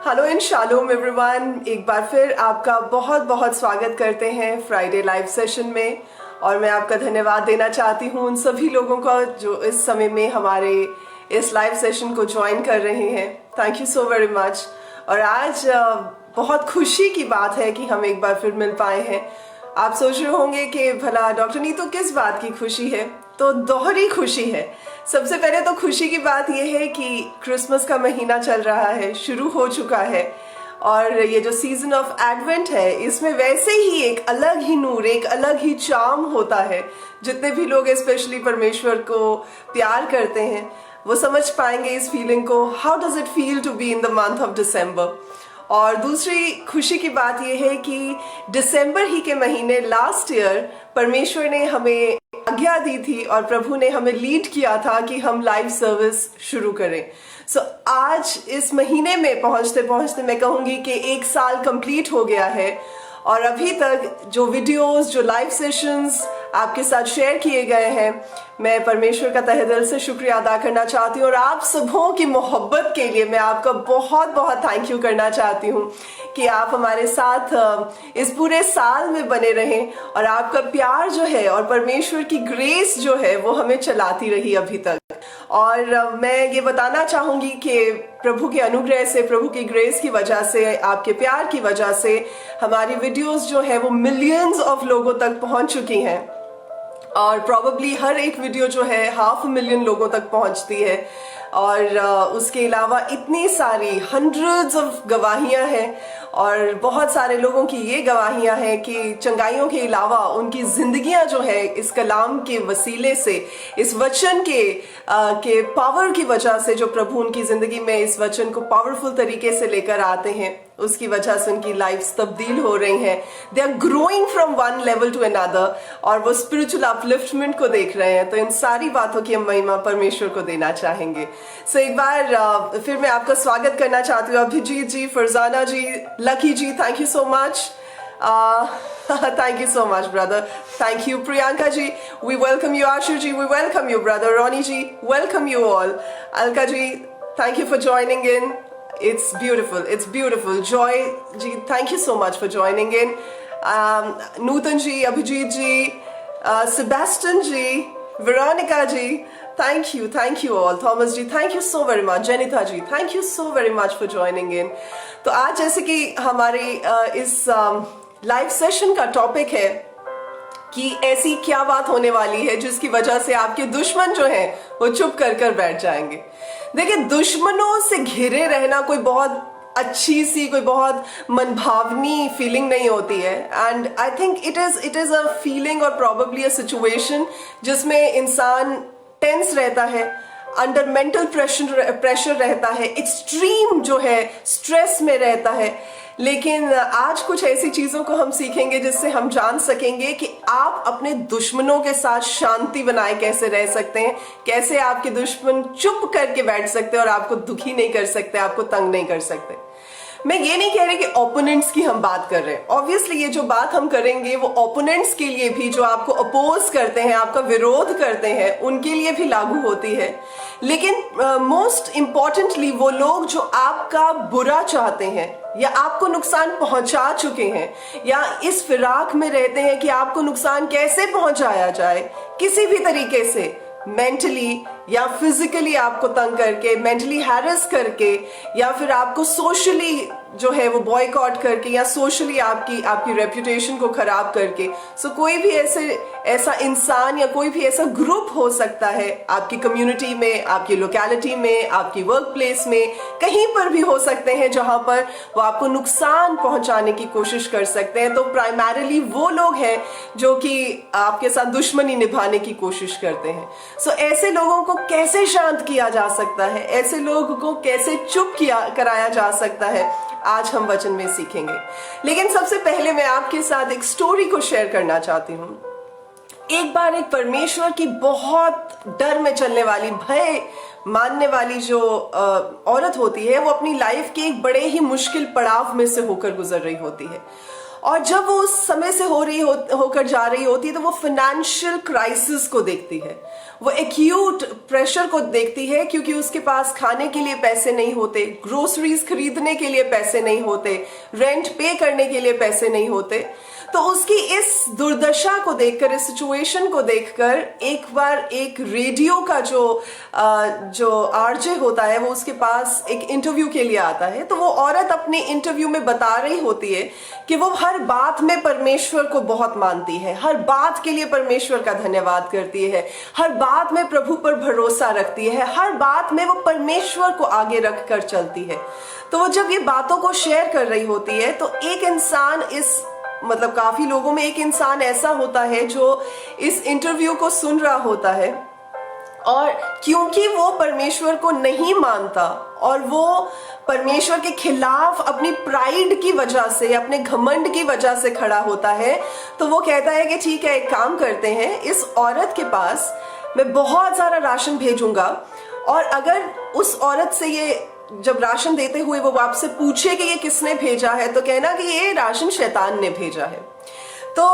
Hello and shalom everyone, एक बार फिर आपका बहुत बहुत स्वागत करते हैं फ्राइडे लाइव सेशन में। और मैं आपका धन्यवाद देना चाहती हूँ उन सभी लोगों का जो इस समय में हमारे इस लाइव सेशन को ज्वाइन कर रहे हैं। Thank you so very much. और आज बहुत खुशी की बात है कि हम एक बार फिर मिल पाए हैं। आप सोच रहे होंगे कि भला डॉक्टर नीतू किस बात की खुशी है, तो दोहरी खुशी है। सबसे पहले तो खुशी की बात यह है कि क्रिसमस का महीना चल रहा है, शुरू हो चुका है। और ये जो सीजन ऑफ एडवेंट है, इसमें वैसे ही एक अलग ही नूर, एक अलग ही चार्म होता है। जितने भी लोग स्पेशली परमेश्वर को प्यार करते हैं वो समझ पाएंगे इस फीलिंग को। How does it feel to be in the month of December. और दूसरी खुशी की बात यह है कि दिसंबर ही के महीने लास्ट ईयर परमेश्वर ने हमें आज्ञा दी थी और प्रभु ने हमें लीड किया था कि हम लाइव सर्विस शुरू करें। सो आज इस महीने में पहुंचते पहुंचते मैं कहूंगी कि 1 साल कंप्लीट हो गया है। और अभी तक जो वीडियोस, जो लाइव सेशंस आपके साथ शेयर किए गए हैं, मैं परमेश्वर का तहे दिल से शुक्रिया अदा करना चाहती हूँ। और आप सबों की मोहब्बत के लिए मैं आपका बहुत बहुत थैंक यू करना चाहती हूँ कि आप हमारे साथ इस पूरे साल में बने रहें। और आपका प्यार जो है और परमेश्वर की ग्रेस जो है वो हमें चलाती रही अभी तक। और मैं ये बताना चाहूंगी कि प्रभु के अनुग्रह से, प्रभु की ग्रेस की वजह से, आपके प्यार की वजह से हमारी वीडियोस जो है वो मिलियंस ऑफ लोगों तक पहुंच चुकी हैं। और प्रोबेबली हर एक वीडियो जो है 500,000 लोगों तक पहुंचती है। और उसके अलावा इतनी सारी हंड्रेड्स ऑफ गवाहियां हैं और बहुत सारे लोगों की ये गवाहियां हैं कि चंगाइयों के अलावा उनकी जिंदगियां जो है इस कलाम के वसीले से, इस वचन के पावर की वजह से, जो प्रभु उनकी जिंदगी में इस वचन को पावरफुल तरीके से लेकर आते हैं, उसकी वजह से उनकी लाइफ तब्दील हो रही हैं। They are growing from one level to another और वो स्पिरिचुअल अपलिफ्टमेंट को देख रहे हैं। तो इन सारी बातों की हम महिमा परमेश्वर को देना चाहेंगे। सो एक बार फिर मैं आपका स्वागत करना चाहती हूँ। Abhijeet ji, Farzana ji, Lucky ji, thank you so much. Thank you so much, brother. Thank you, Priyanka ji. We welcome you, Ashu ji. We welcome you, brother. Ronnie ji, welcome you all. Alka ji, thank you for joining in. It's beautiful. It's beautiful. Joy ji, thank you so much for joining in. Nutan ji, Abhijit ji, Sebastian ji, Veronica ji, thank you all. Thomas ji, thank you so very much. Janita ji, thank you so very much for joining in. तो आज जैसे कि हमारी इस live session का topic है कि ऐसी क्या बात होने वाली है जिसकी वजह से आपके दुश्मन जो हैं वो चुप कर बैठ जाएंगे। देखिए, दुश्मनों से घिरे रहना कोई बहुत अच्छी सी, कोई बहुत मनभावनी फीलिंग नहीं होती है। And I think it is a feeling और प्रोबेबली अ सिचुएशन जिसमें इंसान टेंस रहता है, अंडर मेंटल प्रेशर रहता है, एक्सट्रीम जो है स्ट्रेस में रहता है। लेकिन आज कुछ ऐसी चीजों को हम सीखेंगे जिससे हम जान सकेंगे कि आप अपने दुश्मनों के साथ शांति बनाए कैसे रह सकते हैं, कैसे आपके दुश्मन चुप करके बैठ सकते हैं और आपको दुखी नहीं कर सकते, आपको तंग नहीं कर सकते। मैं ये नहीं कह रही कि ओपोनेंट्स की हम बात कर रहे हैं। ऑब्वियसली ये जो बात हम करेंगे वो ओपोनेंट्स के लिए भी, जो आपको अपोज करते हैं, आपका विरोध करते हैं, उनके लिए भी लागू होती है। लेकिन मोस्ट इंपॉर्टेंटली वो लोग जो आपका बुरा चाहते हैं या आपको नुकसान पहुंचा चुके हैं या इस फिराक में रहते हैं कि आपको नुकसान कैसे पहुंचाया जाए, किसी भी तरीके से, मेंटली या फिजिकली आपको तंग करके, मेंटली हैरेस करके, या फिर आपको सोशली जो है वो बॉयकॉट करके, या सोशली आपकी रेपुटेशन को खराब करके। सो कोई भी ऐसा इंसान या कोई भी ऐसा ग्रुप हो सकता है आपकी कम्युनिटी में, आपकी लोकेलिटी में, आपकी वर्क प्लेस में, कहीं पर भी हो सकते हैं जहां पर वो आपको नुकसान पहुंचाने की कोशिश कर सकते हैं। तो प्राइमरीली वो लोग हैं जो कि आपके साथ दुश्मनी निभाने की कोशिश करते हैं। सो ऐसे लोगों को कैसे शांत किया जा सकता है, ऐसे लोगों को कैसे चुप कराया जा सकता है, आज हम वचन में सीखेंगे। लेकिन सबसे पहले मैं आपके साथ एक स्टोरी को शेयर करना चाहती हूँ। एक बार एक परमेश्वर की बहुत डर में चलने वाली, भय मानने वाली जो औरत होती है, वो अपनी लाइफ के एक बड़े ही मुश्किल पड़ाव में से होकर गुजर रही होती है। और जब वो उस समय से होकर जा रही होती है तो वो फाइनेंशियल क्राइसिस को देखती है, वो एक्यूट प्रेशर को देखती है, क्योंकि उसके पास खाने के लिए पैसे नहीं होते, ग्रोसरीज खरीदने के लिए पैसे नहीं होते, रेंट पे करने के लिए पैसे नहीं होते। तो उसकी इस दुर्दशा को देखकर, इस सिचुएशन को देखकर एक बार एक रेडियो का जो आरजे होता है वो उसके पास एक इंटरव्यू के लिए आता है। तो वो औरत अपने इंटरव्यू में बता रही होती है कि वो हर बात में परमेश्वर को बहुत मानती है, हर बात के लिए परमेश्वर का धन्यवाद करती है, हर बात में प्रभु पर भरोसा रखती है, हर बात में वो परमेश्वर को आगे रख कर चलती है। तो वो जब ये बातों को शेयर कर रही होती है तो एक इंसान मतलब काफी लोगों में एक इंसान ऐसा होता है जो इस इंटरव्यू को सुन रहा होता है, और क्योंकि वो परमेश्वर को नहीं मानता और वो परमेश्वर के खिलाफ अपनी प्राइड की वजह से, अपने घमंड की वजह से खड़ा होता है, तो वो कहता है कि ठीक है, एक काम करते हैं, इस औरत के पास मैं बहुत सारा राशन भेजूंगा, और अगर उस औरत से ये जब राशन देते हुए वो आपसे पूछे कि ये किसने भेजा है, तो कहना कि ये राशन शैतान ने भेजा है। तो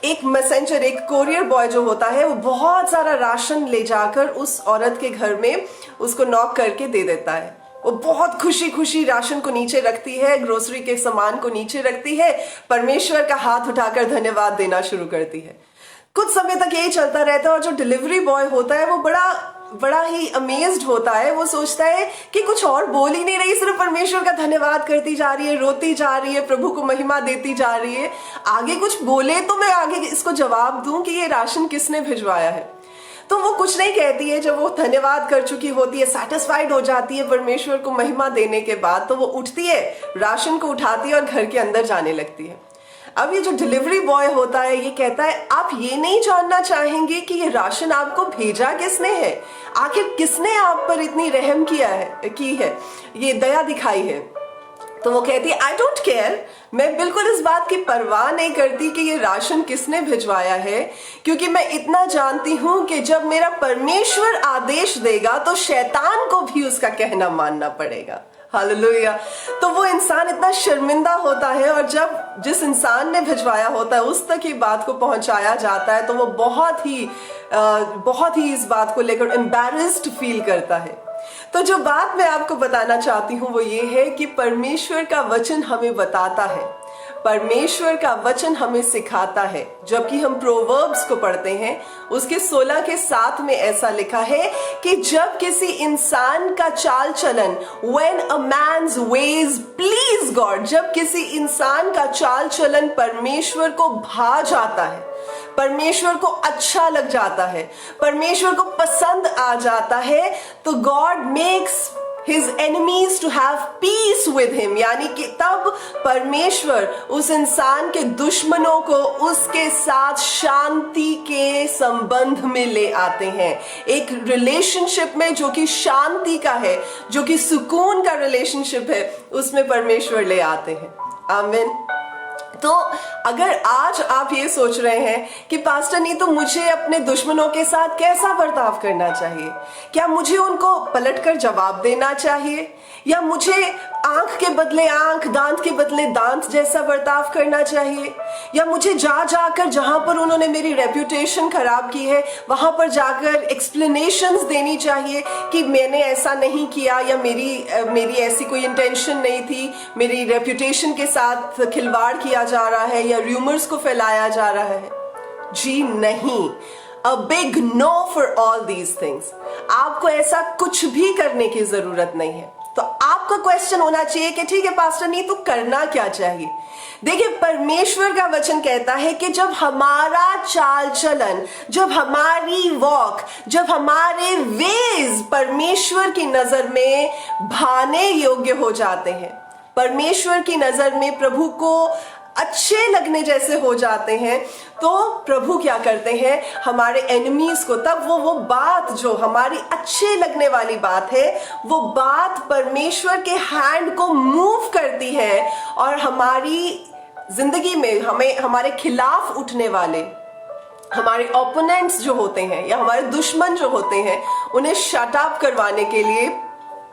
एक मैसेंजर, एक कोरियर बॉय जो होता है, वो बहुत सारा राशन ले जाकर उस औरत के घर में उसको नॉक करके दे देता है। वो बहुत खुशी खुशी राशन को नीचे रखती है, ग्रोसरी के सामान को नीचे रखती है, परमेश्वर का हाथ उठाकर धन्यवाद देना शुरू करती है। कुछ समय तक यही चलता रहता है, और जो डिलीवरी बॉय होता है वो बड़ा ही अमेज्ड होता है। वो सोचता है कि कुछ और बोल ही नहीं रही, सिर्फ परमेश्वर का धन्यवाद करती जा रही है, रोती जा रही है, प्रभु को महिमा देती जा रही है। आगे कुछ बोले तो मैं आगे इसको जवाब दूं कि ये राशन किसने भिजवाया है। तो वो कुछ नहीं कहती है। जब वो धन्यवाद कर चुकी होती है, सेटिस्फाइड हो जाती है परमेश्वर को महिमा देने के बाद, तो वो उठती है, राशन को उठाती है और घर के अंदर जाने लगती है। अब ये जो डिलीवरी बॉय होता है ये कहता है, आप ये नहीं जानना चाहेंगे कि ये राशन आपको भेजा किसने है? आखिर किसने आप पर इतनी रहम की है, ये दया दिखाई है? तो वो कहती है, आई डोंट केयर, मैं बिल्कुल इस बात की परवाह नहीं करती कि ये राशन किसने भिजवाया है, क्योंकि मैं इतना जानती हूं कि जब मेरा परमेश्वर आदेश देगा तो शैतान को भी उसका कहना मानना पड़ेगा। हालेलुया। तो वो इंसान इतना शर्मिंदा होता है, और जब जिस इंसान ने भिजवाया होता है उस तक ये बात को पहुंचाया जाता है तो वो बहुत ही इस बात को लेकर एम्बैरेस्ड फील करता है। तो जो बात मैं आपको बताना चाहती हूँ वो ये है कि परमेश्वर का वचन हमें बताता है, परमेश्वर का वचन हमें सिखाता है। जबकि हम प्रोवर्ब्स को पढ़ते हैं, उसके 16 के 7 में ऐसा लिखा है कि जब किसी इंसान का चाल चलन, when a man's ways please God, जब किसी इंसान का चाल चलन परमेश्वर को भा जाता है, परमेश्वर को अच्छा लग जाता है, परमेश्वर को पसंद आ जाता है, तो God makes his enemies to have peace with him, यानी कि तब परमेश्वर उस इंसान के दुश्मनों को उसके साथ शांति के संबंध में ले आते हैं। एक रिलेशनशिप में जो कि शांति का है, जो कि सुकून का रिलेशनशिप है, उसमें परमेश्वर ले आते हैं। आमीन। तो अगर आज आप ये सोच रहे हैं कि पास्टर नी, तो मुझे अपने दुश्मनों के साथ कैसा बर्ताव करना चाहिए? क्या मुझे उनको पलटकर जवाब देना चाहिए, या मुझे आंख के बदले आंख, दांत के बदले दांत जैसा बर्ताव करना चाहिए, या मुझे जाकर जहां पर उन्होंने मेरी रेप्यूटेशन खराब की है वहां पर जाकर एक्सप्लेनेशंस देनी चाहिए कि मैंने ऐसा नहीं किया, या मेरी ऐसी कोई इंटेंशन नहीं थी, मेरी रेप्यूटेशन के साथ खिलवाड़ किया जा रहा है, या रूमर्स को फैलाया जा रहा है? जी नहीं। A big no for all these things. आपको ऐसा कुछ भी करने की जरूरत नहीं है। तो आपका क्वेश्चन होना चाहिए कि ठीक है पास्टर, नहीं तो करना क्या चाहिए? देखिए, परमेश्वर का वचन कहता है कि जब हमारा चाल चलन, जब हमारी वॉक, जब हमारे वेज परमेश्वर की नजर में भाने योग्य हो जाते हैं, परमेश्वर की नजर में प्रभु को अच्छे लगने जैसे हो जाते हैं, तो प्रभु क्या करते हैं? हमारे एनिमीज को तब वो बात जो हमारी अच्छे लगने वाली बात है, वो बात परमेश्वर के हैंड को मूव करती है, और हमारी जिंदगी में हमारे खिलाफ उठने वाले, हमारे ओपोनेंट्स जो होते हैं या हमारे दुश्मन जो होते हैं, उन्हें शट अप करवाने के लिए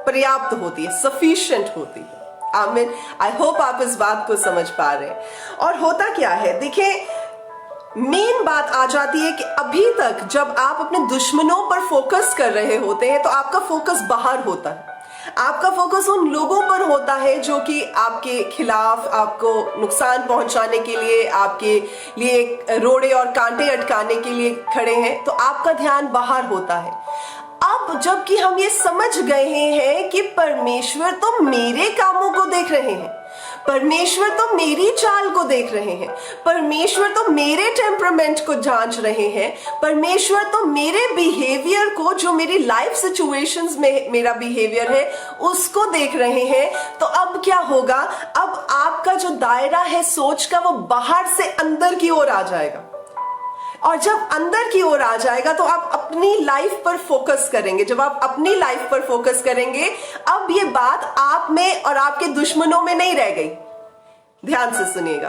पर्याप्त होती है, सफिशिएंट होती है। आमीन। आई होप आप इस बात को समझ पा रहे हैं। और होता क्या है, देखिए मेन बात आ जाती है कि अभी तक जब आप अपने दुश्मनों पर फोकस कर रहे होते हैं तो आपका फोकस बाहर होता है, आपका फोकस उन लोगों पर होता है जो कि आपके खिलाफ, आपको नुकसान पहुंचाने के लिए, आपके लिए रोड़े और कांटे अटकाने के लिए खड़े हैं, तो आपका ध्यान बाहर होता है। अब जबकि हम ये समझ गए हैं कि परमेश्वर तो मेरे कामों को देख रहे हैं, परमेश्वर तो मेरी चाल को देख रहे हैं, परमेश्वर तो मेरे टेम्परामेंट को जांच रहे हैं, परमेश्वर तो मेरे बिहेवियर को, जो मेरी लाइफ सिचुएशंस में मेरा बिहेवियर है उसको देख रहे हैं, तो अब क्या होगा, अब आपका जो दायरा है सोच का वो बाहर से अंदर की ओर आ जाएगा। और जब अंदर की ओर आ जाएगा तो आप अपनी लाइफ पर फोकस करेंगे। जब आप अपनी लाइफ पर फोकस करेंगे, अब ये बात आप में और आपके दुश्मनों में नहीं रह गई। ध्यान से सुनिएगा,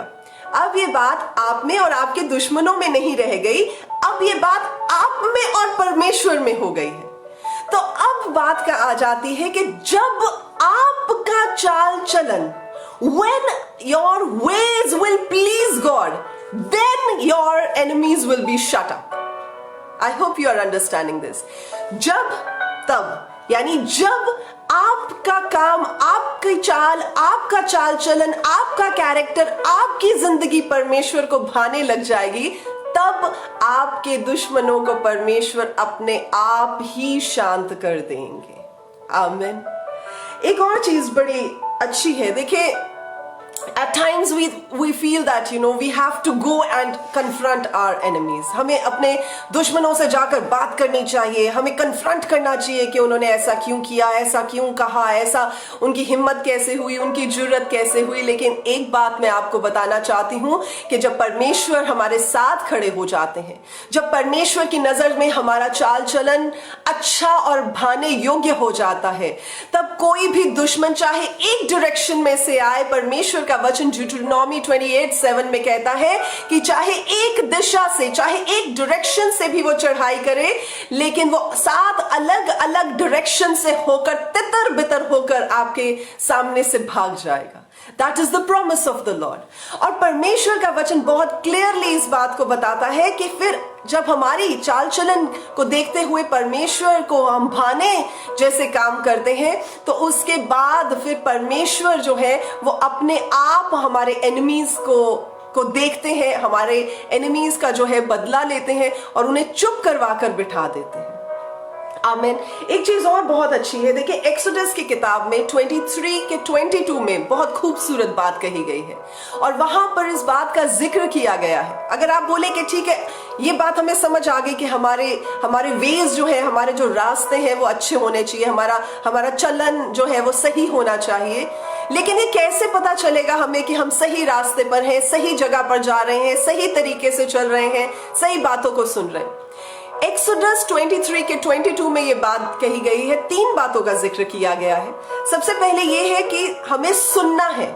अब ये बात आप में और आपके दुश्मनों में नहीं रह गई, अब ये बात आप में और परमेश्वर में हो गई है। तो अब बात का आ जाती है कि जब आपका चाल चलन, when your ways will please God, then your enemies will be shut up. I hope you are understanding this. जब तब, यानी जब आपका काम, आपकी चाल, आपका चाल चलन, आपका कैरेक्टर, आपकी जिंदगी परमेश्वर को भाने लग जाएगी, तब आपके दुश्मनों को परमेश्वर अपने आप ही शांत कर देंगे। आमीन। एक और चीज बड़ी अच्छी है, देखिए at times we feel that we have to go and confront our enemies. हमें अपने दुश्मनों से जाकर बात करनी चाहिए, हमें कन्फ्रंट करना चाहिए कि उन्होंने ऐसा क्यों किया, ऐसा क्यों कहा, ऐसा उनकी हिम्मत कैसे हुई, उनकी जुर्रत कैसे हुई। लेकिन एक बात मैं आपको बताना चाहती हूं कि जब परमेश्वर हमारे साथ खड़े हो जाते हैं, जब परमेश्वर की नजर में हमारा चाल चलन अच्छा और भाने योग्य हो जाता है, तब कोई भी दुश्मन चाहे एक डायरेक्शन में से आए, परमेश्वर का वचन ड्यूटरनॉमी 28:7 में कहता है कि चाहे एक दिशा से, चाहे एक डायरेक्शन से भी वो चढ़ाई करे, लेकिन वो 7 अलग अलग डायरेक्शन से होकर, तितर बितर होकर आपके सामने से भाग जाएगा। That is the promise of the Lord. और परमेश्वर का वचन बहुत क्लियरली इस बात को बताता है कि फिर जब हमारी चाल चलन को देखते हुए परमेश्वर को हम भाने जैसे काम करते हैं, तो उसके बाद फिर परमेश्वर जो है वो अपने आप हमारे एनिमीज को देखते हैं, हमारे एनिमीज का जो है बदला लेते हैं और उन्हें चुप करवा कर बिठा देते हैं। आमीन। एक चीज और बहुत अच्छी है, देखिए एक्सोडस की किताब में 23 के 22 में बहुत खूबसूरत बात कही गई है और वहां पर इस बात का जिक्र किया गया है। अगर आप बोले कि ठीक है, ये बात हमें समझ आ गई कि हमारे वेज जो है, हमारे जो रास्ते हैं वो अच्छे होने चाहिए, हमारा चलन जो है वो सही होना चाहिए, लेकिन ये कैसे पता चलेगा हमें कि हम सही रास्ते पर हैं, सही जगह पर जा रहे हैं, सही तरीके से चल रहे हैं, सही बातों को सुन रहे हैं। एक्सोडस 23 के 22 में ये बात कही गई है, 3 बातों का जिक्र किया गया है। सबसे पहले ये है कि हमें सुनना है,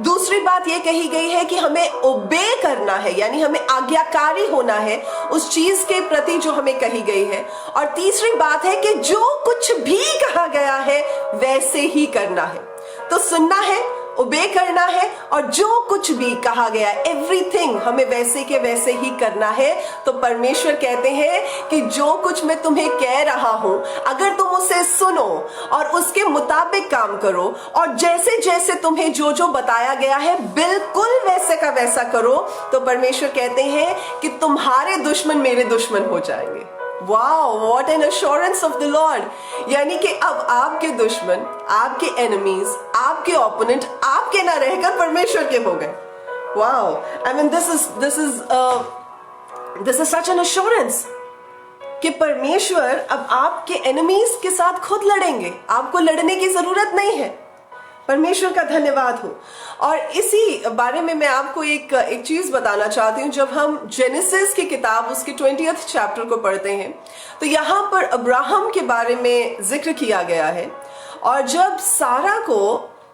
दूसरी बात ये कही गई है कि हमें ओबे करना है, यानी हमें आज्ञाकारी होना है उस चीज के प्रति जो हमें कही गई है, और तीसरी बात है कि जो कुछ भी कहा गया है वैसे ही करना है। तो सुनना है, ओबे करना है, और जो कुछ भी कहा गया, एवरीथिंग हमें वैसे के वैसे ही करना है। तो परमेश्वर कहते हैं कि जो कुछ मैं तुम्हें कह रहा हूं, अगर तुम उसे सुनो और उसके मुताबिक काम करो, और जैसे जैसे तुम्हें जो जो बताया गया है बिल्कुल वैसे का वैसा करो, तो परमेश्वर कहते हैं कि तुम्हारे दुश्मन मेरे दुश्मन हो जाएंगे। Wow, what an assurance of the Lord. यानी कि अब आपके दुश्मन, आपके एनिमीज, आपके ओपोनेंट आपके ना रहकर परमेश्वर के हो गए। Wow, I mean this is such an assurance कि परमेश्वर अब आपके एनिमीज के साथ खुद लड़ेंगे, आपको लड़ने की जरूरत नहीं है। परमेश्वर का धन्यवाद हो। और इसी बारे में मैं आपको एक चीज बताना चाहती हूँ। जब हम जेनेसिस की किताब उसके 20th चैप्टर को पढ़ते हैं, तो यहाँ पर अब्राहम के बारे में जिक्र किया गया है, और जब सारा को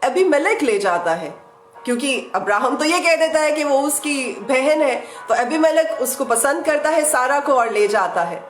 अबीमेलेक ले जाता है, क्योंकि अब्राहम तो ये कह देता है कि वो उसकी बहन है, तो अबीमेलेक उसको पसंद करता है सारा को और ले जाता है।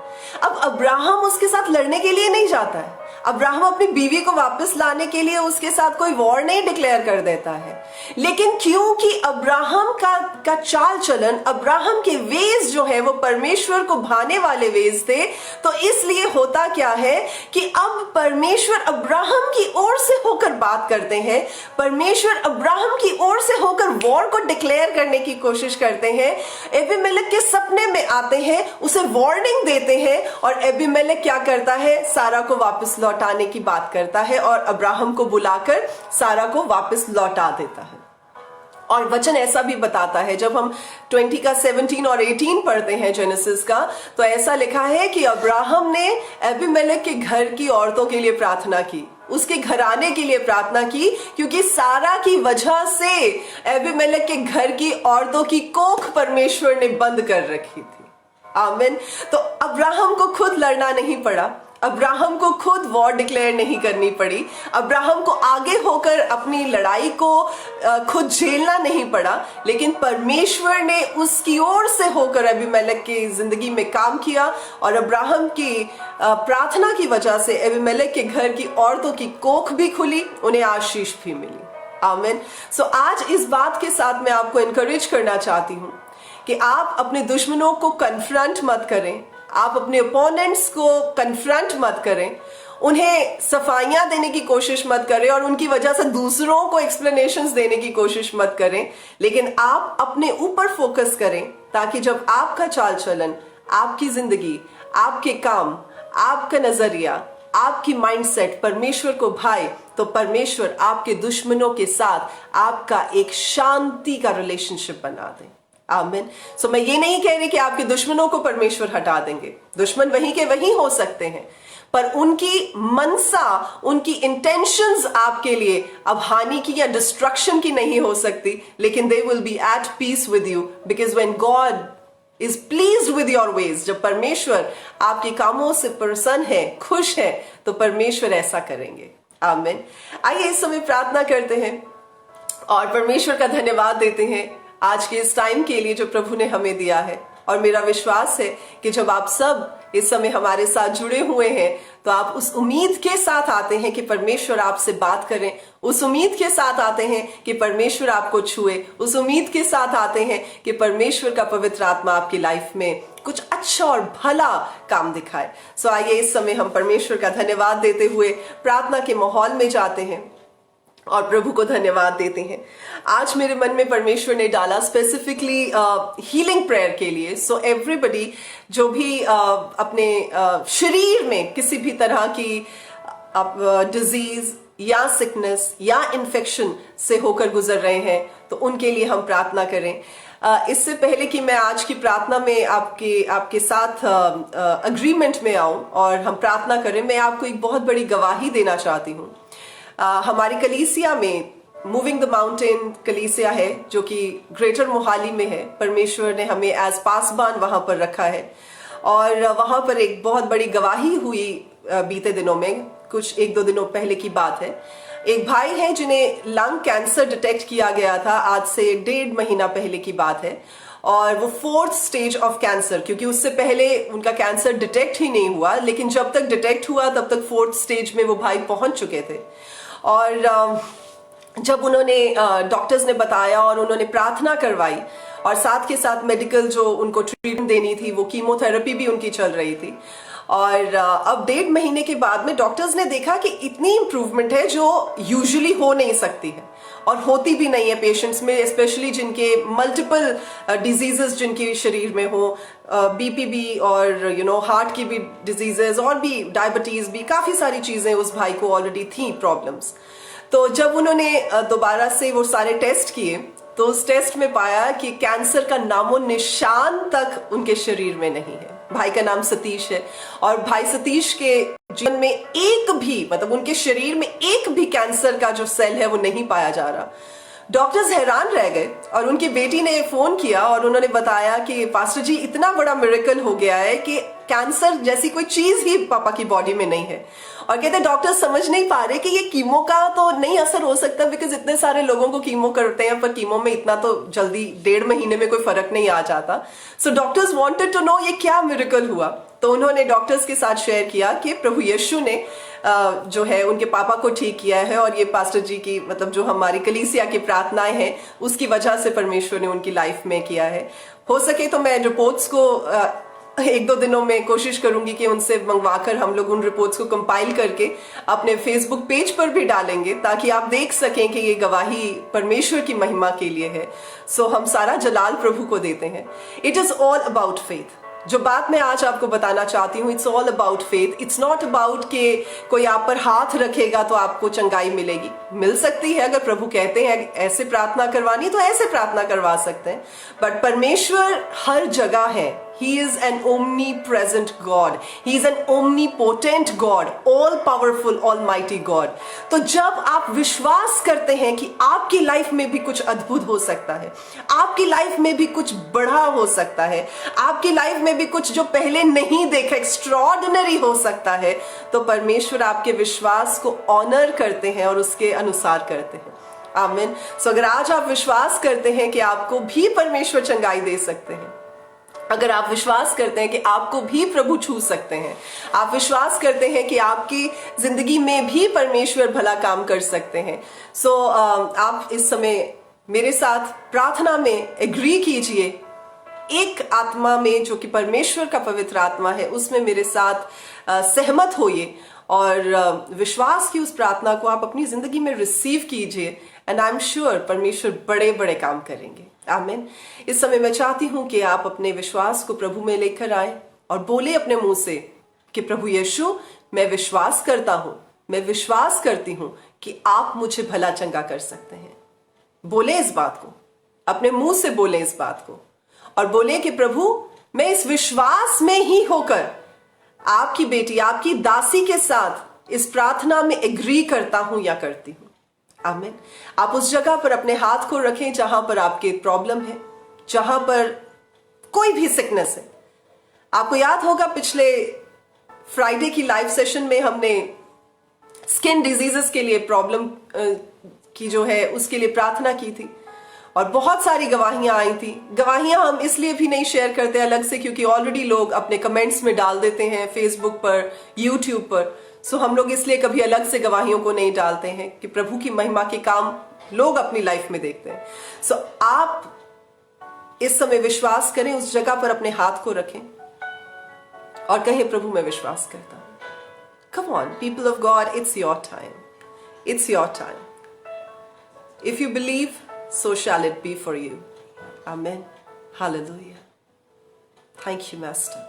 अब अब्राहम उसके साथ लड़ने के लिए नहीं जाता है, अब्राहम अपनी बीवी को वापस लाने के लिए उसके साथ कोई वॉर नहीं डिक्लेयर कर देता है, लेकिन क्योंकि अब्राहम का चाल चलन, अब्राहम के वेज जो है वो परमेश्वर को भाने वाले वेज थे, तो इसलिए होता क्या है कि अब परमेश्वर अब्राहम की ओर से होकर बात करते हैं, परमेश्वर अब्राहम की ओर से होकर वॉर को डिक्लेयर करने की कोशिश करते हैं। एबीमेलेक के सपने में आते हैं, उसे वार्निंग देते हैं, और एबीमेलेक क्या करता है, सारा को वापस लौटाने की बात करता है और अब्राहम को बुलाकर सारा को वापस लौटा देता है। और वचन ऐसा भी बताता है, जब हम 20 का 17 और 18 पढ़ते हैं जेनेसिस का, तो ऐसा लिखा है कि अब्राहम ने एबीमेलेक के घर की औरतों के लिए प्रार्थना की, उसके घराने के लिए प्रार्थना की, क्योंकि सारा की वजह से एबीमेलेक के घर की औरतों की कोख परमेश्वर ने बंद कर रखी थी। आमीन। तो अब्राहम को खुद लड़ना नहीं पड़ा, अब्राहम को खुद वॉर डिक्लेयर नहीं करनी पड़ी, अब्राहम को आगे होकर अपनी लड़ाई को खुद झेलना नहीं पड़ा, लेकिन परमेश्वर ने उसकी ओर से होकर एबीमेलेक की जिंदगी में काम किया, और अब्राहम की प्रार्थना की वजह से एबीमेलेक के घर की औरतों की कोख भी खुली, उन्हें आशीष भी मिली। आमीन। सो आज इस बात के साथ मैं आपको इनकरेज करना चाहती हूँ कि आप अपने दुश्मनों को कन्फ्रंट मत करें, आप अपने ओपोनेंट्स को कन्फ्रंट मत करें, उन्हें सफाइयां देने की कोशिश मत करें और उनकी वजह से दूसरों को एक्सप्लेनेशंस देने की कोशिश मत करें, लेकिन आप अपने ऊपर फोकस करें, ताकि जब आपका चाल चलन, आपकी जिंदगी, आपके काम, आपका नजरिया, आपकी माइंडसेट परमेश्वर को भाए, तो परमेश्वर आपके दुश्मनों के साथ आपका एक शांति का रिलेशनशिप बना दे। आमीन। सो मैं ये नहीं कह रही कि आपके दुश्मनों को परमेश्वर हटा देंगे, दुश्मन वहीं के वहीं हो सकते हैं, पर उनकी मनसा, उनकी इंटेंशंस आपके लिए अब हानि की या डिस्ट्रक्शन की नहीं हो सकती, लेकिन they will be at peace with you, because when God is pleased with your ways, जब परमेश्वर आपके कामों से प्रसन्न है, खुश है, तो परमेश्वर ऐसा करेंगे। आमीन। आइए इस समय प्रार्थना करते हैं और परमेश्वर का धन्यवाद देते हैं आज के इस टाइम के लिए जो प्रभु ने हमें दिया है। और मेरा विश्वास है कि जब आप सब इस समय हमारे साथ जुड़े हुए हैं, तो आप उस उम्मीद के साथ आते हैं कि परमेश्वर आपसे बात करें, उस उम्मीद के साथ आते हैं कि परमेश्वर आपको छुए, उस उम्मीद के साथ आते हैं कि परमेश्वर का पवित्र आत्मा आपकी लाइफ में कुछ अच्छा और भला काम दिखाए। सो आइए इस समय हम परमेश्वर का धन्यवाद देते हुए प्रार्थना के माहौल में जाते हैं और प्रभु को धन्यवाद देते हैं। आज मेरे मन में परमेश्वर ने डाला स्पेसिफिकली हीलिंग प्रेयर के लिए। सो एवरीबडी जो भी अपने शरीर में किसी भी तरह की डिजीज या सिकनेस या इन्फेक्शन से होकर गुजर रहे हैं, तो उनके लिए हम प्रार्थना करें। इससे पहले कि मैं आज की प्रार्थना में आपके साथ अग्रीमेंट में आऊं और हम प्रार्थना करें, मैं आपको एक बहुत बड़ी गवाही देना चाहती हूं। हमारी कलीसिया में मूविंग द माउंटेन कलीसिया है, जो कि ग्रेटर मोहाली में है। परमेश्वर ने हमें एज पासबान वहां पर रखा है, और वहां पर एक बहुत बड़ी गवाही हुई बीते दिनों में, कुछ 1-2 दिनों पहले की बात है। एक भाई है जिन्हें लंग कैंसर डिटेक्ट किया गया था, आज से 1.5 महीना पहले की बात है, और वो 4th स्टेज ऑफ कैंसर, क्योंकि उससे पहले उनका कैंसर डिटेक्ट ही नहीं हुआ, लेकिन जब तक डिटेक्ट हुआ तब तक 4th स्टेज में वो भाई पहुंच चुके थे। और जब उन्होंने डॉक्टर्स ने बताया और उन्होंने प्रार्थना करवाई, और साथ के साथ मेडिकल जो उनको ट्रीटमेंट देनी थी, वो कीमोथेरेपी भी उनकी चल रही थी, और अब 1.5 महीने के बाद में डॉक्टर्स ने देखा कि इतनी इंप्रूवमेंट है जो यूजुअली हो नहीं सकती है, और होती भी नहीं है पेशेंट्स में, स्पेशली जिनके मल्टीपल डिजीजेस जिनके शरीर में हो, बीपी भी, और हार्ट की भी डिजीजेस, और भी डायबिटीज भी, काफी सारी चीजें उस भाई को ऑलरेडी थी प्रॉब्लम्स। तो जब उन्होंने दोबारा से वो सारे टेस्ट किए, तो उस टेस्ट में पाया कि कैंसर का नामो निशान तक उनके शरीर में नहीं है। भाई का नाम सतीश है, और भाई सतीश के जीवन में एक भी, मतलब उनके शरीर में एक भी कैंसर का जो सेल है वो नहीं पाया जा रहा। डॉक्टर्स हैरान रह गए, और उनकी बेटी ने फोन किया और उन्होंने बताया कि पास्टर जी, इतना बड़ा मिरेकल हो गया है कि कैंसर जैसी कोई चीज ही पापा की बॉडी में नहीं है। और कहते डॉक्टर समझ नहीं पा रहे कि ये कीमो का तो नहीं असर हो सकता, बिकॉज इतने सारे लोगों को कीमो करते हैं, पर कीमो में इतना तो जल्दी 1.5 महीने में कोई फर्क नहीं आ जाता। So doctors wanted to know ये क्या मिरेकल हुआ। तो उन्होंने डॉक्टर्स के साथ शेयर किया कि प्रभु यीशु ने जो है उनके पापा को ठीक किया है, और ये पास्टर जी की मतलब जो हमारी कलीसिया की प्रार्थनाएं हैं उसकी वजह से परमेश्वर ने उनकी लाइफ में किया है। हो सके तो मैं रिपोर्ट्स को 1-2 दिनों में कोशिश करूंगी कि उनसे मंगवाकर हम लोग उन रिपोर्ट्स को कंपाइल करके अपने फेसबुक पेज पर भी डालेंगे, ताकि आप देख सकें कि ये गवाही परमेश्वर की महिमा के लिए है। सो हम सारा जलाल प्रभु को देते हैं। It is all about faith. जो बात मैं आज आपको बताना चाहती हूँ, it's all about faith. It's not about कि कोई आप पर हाथ रखेगा तो आपको चंगाई मिलेगी। मिल सकती है, अगर प्रभु कहते हैं ऐसे प्रार्थना करवानी तो ऐसे प्रार्थना करवा सकते हैं, बट परमेश्वर हर जगह है। He is an omnipresent God. He is an omnipotent God, all powerful, almighty God. तो जब आप विश्वास करते हैं कि आपकी लाइफ में भी कुछ अद्भुत हो सकता है, आपकी लाइफ में भी कुछ बड़ा हो सकता है, आपकी लाइफ में भी कुछ जो पहले नहीं देखा एक्स्ट्रॉर्डिनरी हो सकता है, तो परमेश्वर आपके विश्वास को ऑनर करते हैं और उसके अनुसार करते हैं। आमीन। सो अगर आज आप विश्वास करते हैं कि आपको भी परमेश्वर चंगाई दे सकते हैं, अगर आप विश्वास करते हैं कि आपको भी प्रभु छू सकते हैं, आप विश्वास करते हैं कि आपकी जिंदगी में भी परमेश्वर भला काम कर सकते हैं, सो आप इस समय मेरे साथ प्रार्थना में एग्री कीजिए। एक आत्मा में जो कि परमेश्वर का पवित्र आत्मा है, उसमें मेरे साथ सहमत होइए और विश्वास की उस प्रार्थना को आप अपनी जिंदगी में रिसीव कीजिए, एंड आई एम श्योर परमेश्वर बड़े बड़े काम करेंगे। आमीन। इस समय मैं चाहती हूं कि आप अपने विश्वास को प्रभु में लेकर आए और बोले अपने मुंह से कि प्रभु यीशु, मैं विश्वास करता हूं, मैं विश्वास करती हूं कि आप मुझे भला चंगा कर सकते हैं। बोले इस बात को, अपने मुंह से बोले इस बात को, और बोले कि प्रभु, मैं इस विश्वास में ही होकर आपकी बेटी, आपकी दासी के साथ इस प्रार्थना में एग्री करता हूं या करती हूं। आमीन। आप उस जगह पर अपने हाथ को रखें जहां पर आपके प्रॉब्लम है, जहां पर कोई भी सिकनेस है। आपको याद होगा पिछले फ्राइडे की लाइव सेशन में हमने स्किन डिजीजेस के लिए प्रॉब्लम की जो है उसके लिए प्रार्थना की थी, और बहुत सारी गवाहियां आई थी। गवाहियां हम इसलिए भी नहीं शेयर करते अलग से क्योंकि ऑलरेडी लोग अपने कमेंट्स में डाल देते हैं फेसबुक पर, यूट्यूब पर। सो हम लोग इसलिए कभी अलग से गवाहियों को नहीं डालते हैं कि प्रभु की महिमा के काम लोग अपनी लाइफ में देखते हैं। सो आप इस समय विश्वास करें, उस जगह पर अपने हाथ को रखें और कहें, प्रभु मैं विश्वास करता हूं। Come on people of God, it's your time, it's your time. If you believe, so shall it be for you. Amen. Hallelujah. Thank you, Master.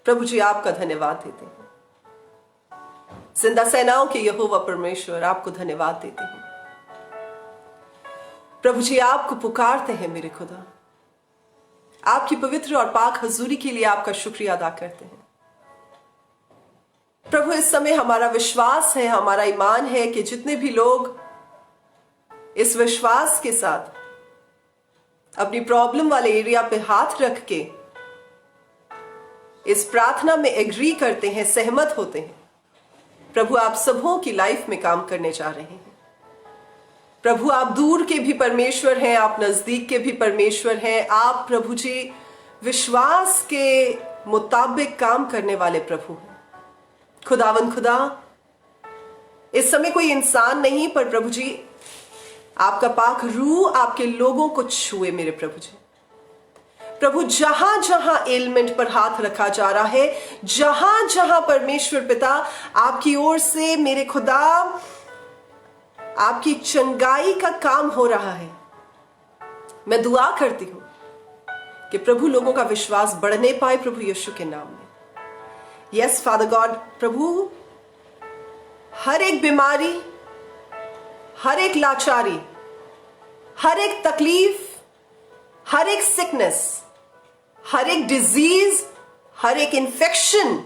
प्रभु जी आपका धन्यवाद देते हैं। जिंदा सेनाओं के यहोवा परमेश्वर आपको धन्यवाद देते हैं। प्रभु जी आपको पुकारते हैं मेरे खुदा, आपकी पवित्र और पाक हजूरी के लिए आपका शुक्रिया अदा करते हैं। प्रभु इस समय हमारा विश्वास है, हमारा ईमान है कि जितने भी लोग इस विश्वास के साथ अपनी प्रॉब्लम वाले एरिया पे हाथ रख के इस प्रार्थना में एग्री करते हैं, सहमत होते हैं, प्रभु आप सबों की लाइफ में काम करने जा रहे हैं। प्रभु आप दूर के भी परमेश्वर हैं, आप नजदीक के भी परमेश्वर हैं। आप प्रभु जी विश्वास के मुताबिक काम करने वाले प्रभु हैं। खुदावन खुदा, इस समय कोई इंसान नहीं, पर प्रभु जी आपका पाक रूह आपके लोगों को छुए मेरे प्रभु जी। प्रभु जहां जहां एलिमेंट पर हाथ रखा जा रहा है, जहां जहां परमेश्वर पिता आपकी ओर से मेरे खुदा आपकी चंगाई का काम हो रहा है, मैं दुआ करती हूं कि प्रभु लोगों का विश्वास बढ़ने पाए प्रभु यीशु के नाम में। यस फादर गॉड, प्रभु हर एक बीमारी, हर एक लाचारी, हर एक तकलीफ, हर एक सिकनेस, हर एक डिजीज, हर एक infection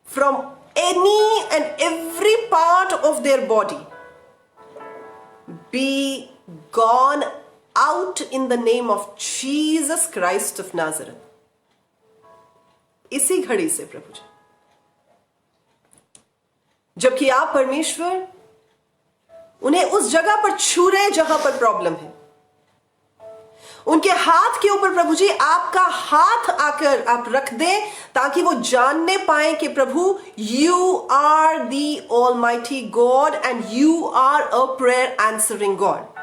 from any and every part of their body be gone out in the name of Jesus Christ of Nazareth. इसी घड़ी से प्रभु जी, जबकि आप परमेश्वर उन्हें उस जगह पर छू रहे जहां पर प्रॉब्लम है, उनके हाथ के ऊपर प्रभु जी आपका हाथ आकर आप रख दें, ताकि वो जानने पाए कि प्रभु you are the almighty God and you are a prayer answering God.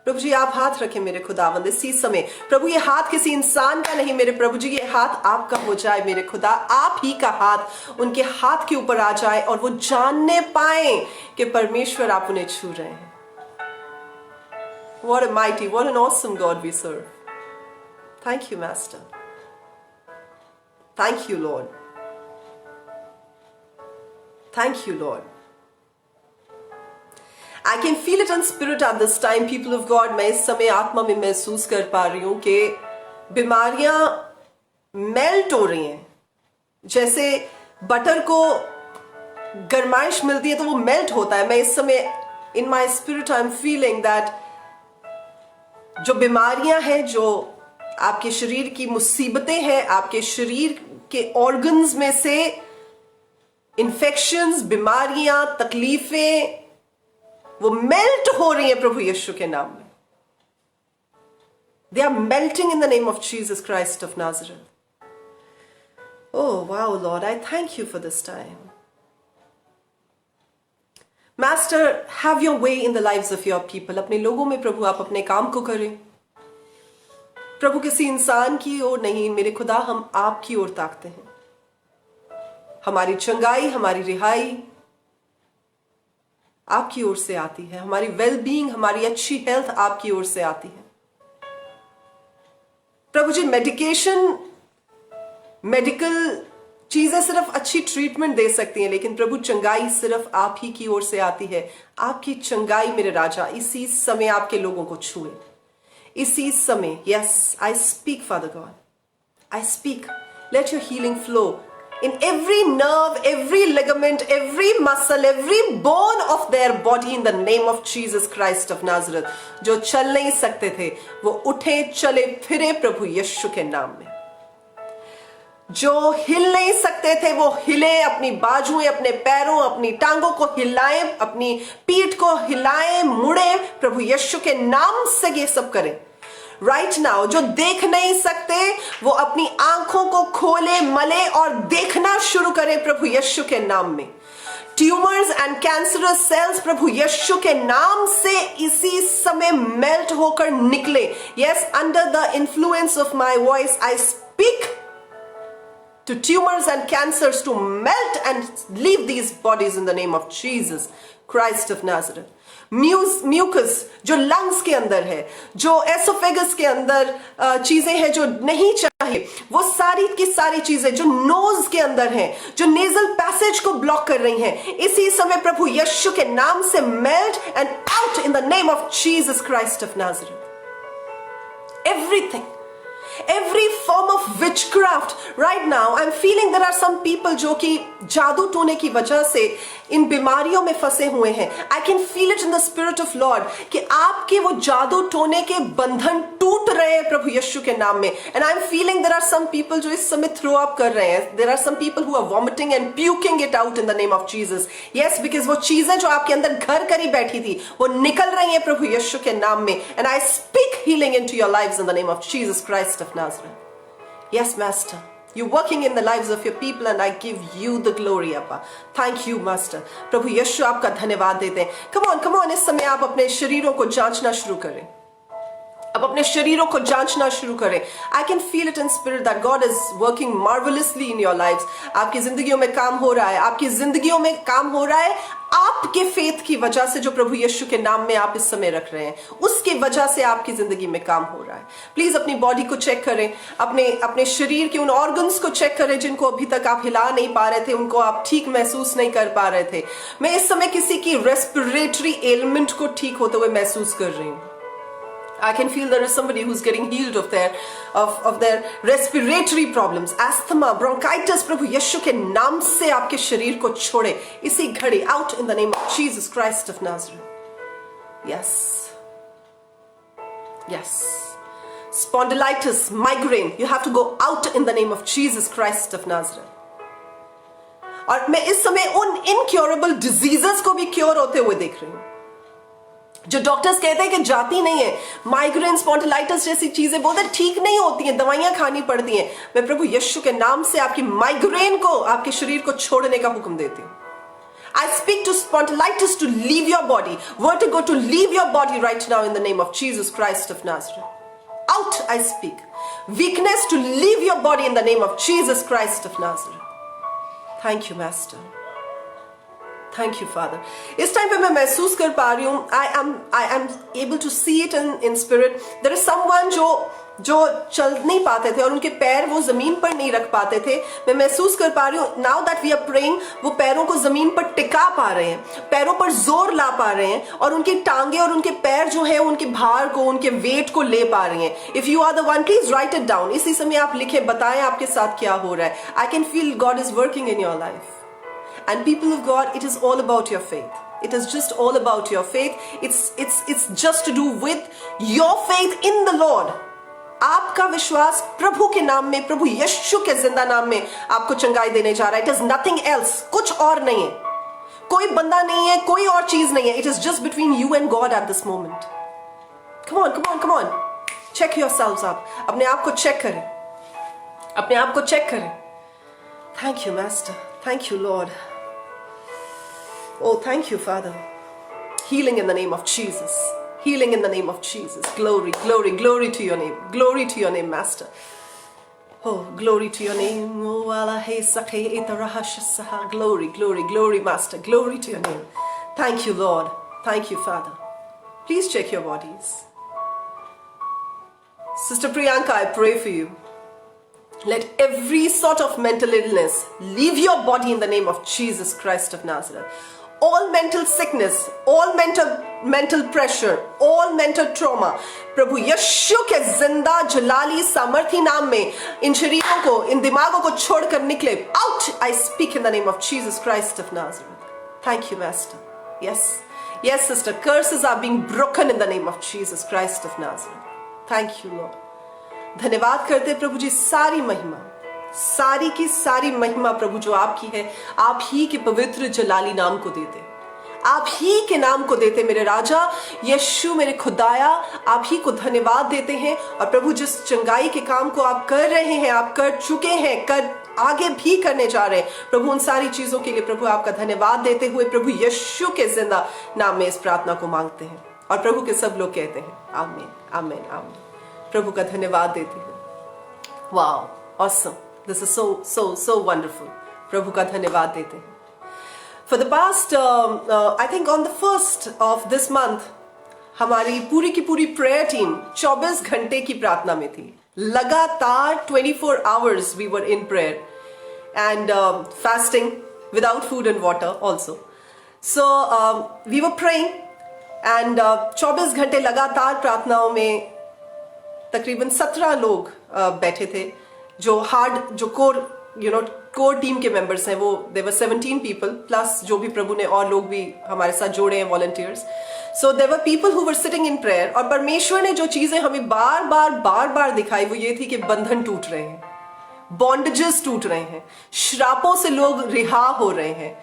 प्रभु जी आप हाथ रखें मेरे खुदावंद इसी समय। प्रभु ये हाथ किसी इंसान का नहीं मेरे प्रभु जी, ये हाथ आपका हो जाए मेरे खुदा। आप ही का हाथ उनके हाथ के ऊपर आ जाए और वो जानने पाए कि परमेश्वर आप उन्हें छू रहे हैं। What a mighty, what an awesome God we serve. Thank you, Master. Thank you, Lord. Thank you, Lord. I can feel it in spirit at this time, people of God. मैं इस समय आत्मा में महसूस कर पा रही हूं कि बीमारियां मेल्ट हो रही हैं। जैसे बटर को गर्माइश मिलती है तो वो मेल्ट होता है। मैं इस समय in my spirit I am feeling that जो बीमारियां हैं, जो आपके शरीर की मुसीबतें हैं, आपके शरीर के ऑर्गन्स में से इन्फेक्शंस, बीमारियां, तकलीफें वो मेल्ट हो रही है प्रभु यीशु के नाम में। They are melting in the name of Jesus Christ of Nazareth. Oh wow, Lord, I thank you for this time. Master, have your way in the lives of your people. अपने लोगों में प्रभु आप अपने काम को करें। प्रभु किसी इंसान की ओर नहीं मेरे खुदा, हम आपकी ओर ताकते हैं। हमारी चंगाई, हमारी रिहाई आपकी ओर से आती है। हमारी वेलबींग, हमारी अच्छी हेल्थ आपकी ओर से आती है। प्रभु जी मेडिकेशन, मेडिकल चीजें सिर्फ अच्छी ट्रीटमेंट दे सकती हैं, लेकिन प्रभु चंगाई सिर्फ आप ही की ओर से आती है। आपकी चंगाई मेरे राजा इसी समय आपके लोगों को छुए, इसी समय। Yes, I speak father God, I speak, let your healing flow in every nerve, every ligament, every muscle, every bone of their body in the name of Jesus Christ of Nazareth. जो चल नहीं सकते थे वो उठे, चले फिरे प्रभु यीशु के नाम में। जो हिल नहीं सकते थे वो हिले, अपनी बाजुएं, अपने पैरों, अपनी टांगों को हिलाएं, अपनी पीठ को हिलाएं, मुड़े, प्रभु यीशु के नाम से ये सब करें राइट नाउ। जो देख नहीं सकते वो अपनी आंखों को खोले, मले और देखना शुरू करें प्रभु यीशु के नाम में। ट्यूमर्स एंड कैंसरस सेल्स प्रभु यीशु के नाम से इसी समय मेल्ट होकर निकले। Yes, under the influence of my voice I speak to tumors and cancers to melt and leave these bodies in the name of Jesus Christ of Nazareth. Mucus जो lungs के अंदर है, जो एसोफेगस के अंदर चीजें हैं जो नहीं चाहिए, वो सारी की सारी चीजें जो नोज के अंदर हैं, जो नेजल पैसेज को ब्लॉक कर रही हैं, इसी समय प्रभु यीशु के नाम से melt and out in the name of Jesus Christ of Nazareth. Everything, every form of witchcraft right now I'm feeling there are some people जो कि जादू टोने की वजह से इन बीमारियों में फंसे हुए हैं। I can feel it in the spirit of Lord कि आपके वो जादू टोने के बंधन टूट रहे हैं प्रभु यीशु के नाम में। And I'm feeling there are some people जो इस समय throw up कर रहे हैं। There are some people who are vomiting and puking it out in the name of Jesus. Yes, because वो चीजें जो आपके अंदर घर करी बैठी थी वो निकल रही हैं प्रभु यीशु के नाम में। And I speak healing into your lives in the name of Jesus Christ of Nazareth. Yes, Master. You're working in the lives of your people and I give you the glory, Appa. Thank you, Master. प्रभु यीशु आपका धन्यवाद देते हैं। Come on, इस समय आप अपने शरीरों को जांचना शुरू करें। अब अपने शरीरों को जांचना शुरू करें। I can feel it in spirit that God is working marvelously in your lives. आपकी जिंदगियों में काम हो रहा है, आपकी जिंदगियों में काम हो रहा है आपके फेथ की वजह से, जो प्रभु यीशु के नाम में आप इस समय रख रहे हैं, उसकी वजह से आपकी जिंदगी में काम हो रहा है। प्लीज अपनी बॉडी को चेक करें, अपने शरीर के उन ऑर्गन्स को चेक करें जिनको अभी तक आप हिला नहीं पा रहे थे, उनको आप ठीक महसूस नहीं कर पा रहे थे। मैं इस समय किसी की रेस्पिरेटरी एलिमेंट को ठीक होते हुए महसूस कर रही हूँ। I can feel there is somebody who's getting healed of their respiratory problems, asthma, bronchitis। प्रभु यीशु के नाम से आपके शरीर को छोड़े इसी घड़ी, out in the name of Jesus Christ of Nazareth। Yes, spondylitis, migraine, you have to go out in the name of Jesus Christ of Nazareth। और मैं इस समय उन incurable diseases को भी क्योर होते हुए देख रही हूँ। जो डॉक्टर्स कहते हैं कि जाती नहीं है, माइग्रेन, स्पॉन्डिलाइटिस जैसी चीजें बोलते हैं ठीक नहीं होती हैं, दवाइयां खानी पड़ती हैं, मैं प्रभु यीशु के नाम से आपकी माइग्रेन को, आपके शरीर को छोड़ने का हुक्म देती हूं। I speak to spondylitis to leave your body, vertigo to leave your body right now in the name of Jesus Christ of Nazareth. Out, I speak. Weakness to leave your body in the name of Jesus Christ of Nazareth. Thank you, Master. Thank you, Father. इस time पे मैं महसूस कर पा रही हूँ, I am able to see it in spirit. There is someone जो चल नहीं पाते थे और उनके पैर वो जमीन पर नहीं रख पाते थे। मैं महसूस कर पा रही हूँ now that we are praying, वो पैरों को जमीन पर टिका पा रहे हैं, पैरों पर जोर ला पा रहे हैं और उनकी टांगे और उनके पैर जो है उनके भार को, उनके वेट को ले पा रही हैं। If you are the one, please write it down. इसी समय आप लिखे, बताएं आपके साथ क्या हो रहा है। I can feel God is working in your life. And people of God, it is all about your faith. It is just all about your faith. It's just to do with your faith in the Lord. आपका विश्वास प्रभु के नाम में, प्रभु यीशु के जिंदा नाम में आपको चंगाई देने जा रहा है। It is nothing else. कुछ और नहीं है, कोई बंदा नहीं है, कोई और चीज नहीं है। It is just between you and God at this moment. Come on, come on, come on. Check yourselves up. अपने आप को चेक करें, अपने आप को चेक करें। Thank you, Master. Thank you, Lord. Oh, thank you, Father. Healing in the name of Jesus. Healing in the name of Jesus. Glory, glory, glory to your name. Glory to your name, Master. Oh, glory to your name. Oh, Allahe Sakhe Itarahashasaha. Glory, glory, glory, Master. Glory to your name. Thank you, Lord. Thank you, Father. Please check your bodies. Sister Priyanka, I pray for you. Let every sort of mental illness leave your body in the name of Jesus Christ of Nazareth. All mental sickness, all mental pressure, all mental trauma, प्रभु यीशु के जिंदा जलाली सामर्थी नाम में इन शरीरों को, इन दिमागों को छोड़कर निकले। Out! I speak in the name of Jesus Christ of Nazareth. Thank you, Master. Yes, yes, sister. Curses are being broken in the name of Jesus Christ of Nazareth. Thank you, Lord. धन्यवाद करते प्रभु जी, सारी महिमा, सारी की सारी महिमा प्रभु जो आपकी है, आप ही के पवित्र जलाली नाम को देते, आप ही के नाम को देते मेरे राजा यीशु, मेरे खुदाया, आप ही को धन्यवाद देते हैं। और प्रभु जिस चंगाई के काम को आप कर रहे हैं, आप कर चुके हैं, कर आगे भी करने जा रहे हैं, प्रभु उन सारी चीजों के लिए प्रभु आपका धन्यवाद देते हुए प्रभु यीशु के जिंदा नाम में इस प्रार्थना को मांगते हैं। और प्रभु के सब लोग कहते हैं आमीन, आमीन, आमीन। प्रभु का धन्यवाद देते हैं। Wow, awesome, this is so wonderful। प्रभु का धन्यवाद देते हैं। For the past, I think on the 1st of this month, हमारी पूरी की पूरी प्रेयर टीम 24 घंटे की प्रार्थना में थी। लगातार 24 hours we were in prayer and fasting without food and water also. So we were praying and 24 घंटे लगातार प्रार्थनाओं में तकरीबन 17 लोग बैठे थे, जो कोर टीम के मेंबर्स हैं। वो देयर वर 17 पीपल प्लस जो भी प्रभु ने और लोग भी हमारे साथ जोड़े हैं, volunteers. So there were people who were sitting in prayer. और परमेश्वर ने जो चीजें हमें बार बार दिखाई वो ये थी कि बंधन टूट रहे हैं, बॉन्डेजेस टूट रहे हैं, श्रापों से लोग रिहा हो रहे हैं,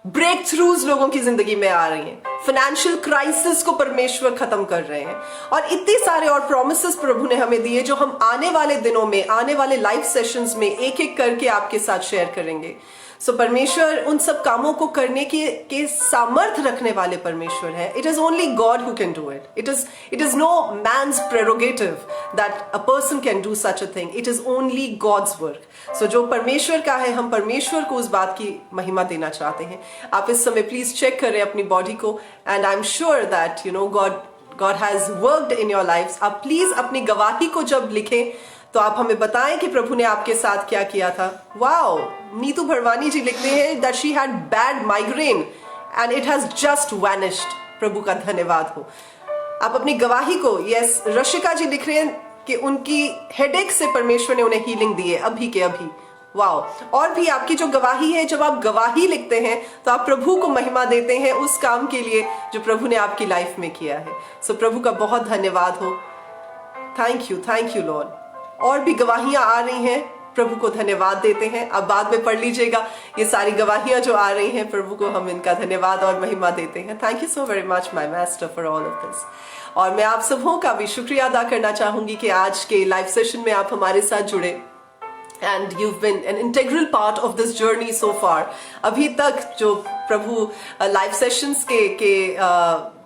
ब्रेक थ्रूज लोगों की जिंदगी में आ रही हैं, फाइनेंशियल क्राइसिस को परमेश्वर खत्म कर रहे हैं, और इतने सारे और प्रॉमिसेस प्रभु ने हमें दिए जो हम आने वाले दिनों में, आने वाले लाइव सेशंस में एक एक करके आपके साथ शेयर करेंगे। सो परमेश्वर उन सब कामों को करने के सामर्थ रखने वाले परमेश्वर है। It is only God who can do it. It is no man's prerogative that a person can do such a thing. It is only God's work. So जो परमेश्वर का है, हम परमेश्वर को उस बात की महिमा देना चाहते हैं। आप इस समय प्लीज चेक करें अपनी बॉडी को, and I am sure that God has worked in your lives. आप प्लीज अपनी गवाही को जब लिखें तो आप हमें बताएं कि प्रभु ने आपके साथ क्या किया था। वाओ, नीतू भरवानी जी लिखते हैं that she had bad migraine and it has just vanished। प्रभु का धन्यवाद हो। आप अपनी गवाही को, यस, रशिका जी लिख रहे हैं कि उनकी हेडेक से परमेश्वर ने उन्हें हीलिंग दी है अभी के अभी। वाओ, और भी आपकी जो गवाही है, जब आप गवाही लिखते हैं तो आप प्रभु को महिमा देते हैं उस काम के लिए जो प्रभु ने आपकी लाइफ में किया है। सो प्रभु का बहुत धन्यवाद हो। Thank you Lord. और भी गवाहियां आ रही हैं, प्रभु को धन्यवाद देते हैं। आप बाद में पढ़ लीजिएगा, ये सारी गवाहियां जो आ रही हैं, प्रभु को हम इनका धन्यवाद और महिमा देते हैं। Thank you so very much my master for all of this. और मैं आप सबों का भी शुक्रिया अदा करना चाहूंगी कि आज के लाइव सेशन में आप हमारे साथ जुड़े and you've been an integral part of this journey so far। अभी तक जो प्रभु लाइव सेशंस के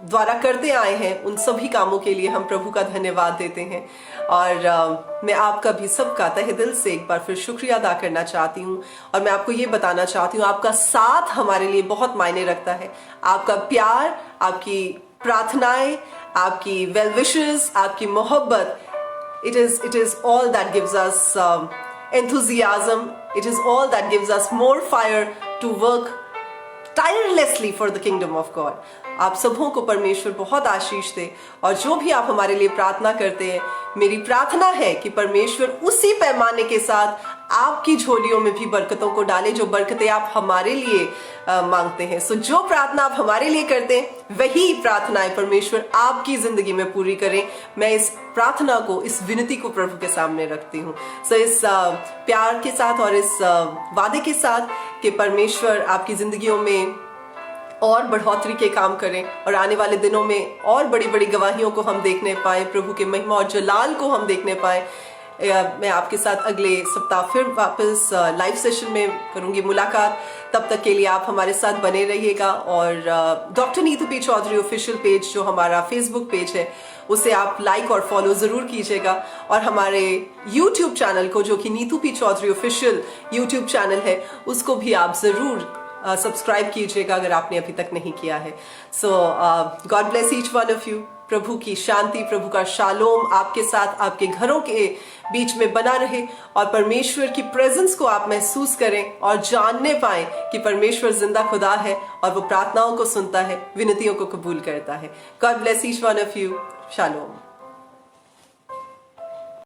द्वारा करते आए हैं, उन सभी कामों के लिए हम प्रभु का धन्यवाद देते हैं। और मैं आपका भी सबका तहे दिल से एक बार फिर शुक्रिया अदा करना चाहती हूँ। और मैं आपको ये बताना चाहती हूँ, आपका साथ हमारे लिए बहुत मायने रखता है। आपका प्यार, आपकी प्रार्थनाएं, आपकी वेल विशेस, आपकी मोहब्बत, it is all that gives us enthusiasm, it is all that gives us more fire to work tirelessly for the kingdom of God। आप सबों को परमेश्वर बहुत आशीष दे। और जो भी आप हमारे लिए प्रार्थना करते हैं, मेरी प्रार्थना है कि परमेश्वर उसी पैमाने के साथ आपकी झोलियों में भी बरकतों को डाले, जो बरकतें आप हमारे लिए मांगते हैं। सो जो प्रार्थना आप हमारे लिए करते हैं, वही प्रार्थनाएं परमेश्वर आपकी जिंदगी में पूरी करें। मैं इस प्रार्थना को, इस विनती को प्रभु के सामने रखती हूँ। सो इस प्यार के साथ और इस वादे के साथ कि परमेश्वर आपकी जिंदगियों में और बढ़ोतरी के काम करें और आने वाले दिनों में और बड़ी बड़ी गवाहियों को हम देखने पाए, प्रभु के महिमा और जलाल को हम देखने पाए। मैं आपके साथ अगले सप्ताह फिर वापस लाइव सेशन में करूंगी मुलाकात। तब तक के लिए आप हमारे साथ बने रहिएगा। और doctor Neetu P Chaudhary official page, जो हमारा फेसबुक पेज है, उसे आप लाइक और फॉलो जरूर कीजिएगा। और हमारे यूट्यूब चैनल को, जो कि Neetu P Chaudhary official YouTube channel है, उसको भी आप जरूर सब्सक्राइब कीजिएगा अगर आपने अभी तक नहीं किया है। So God bless each one of you. प्रभु की शांति, प्रभु का शालोम आपके साथ, आपके घरों के बीच में बना रहे। और परमेश्वर की प्रेजेंस को आप महसूस करें और जानने पाएं कि परमेश्वर जिंदा खुदा है और वो प्रार्थनाओं को सुनता है, विनतियों को कबूल करता है। God bless each one of you. Shalom.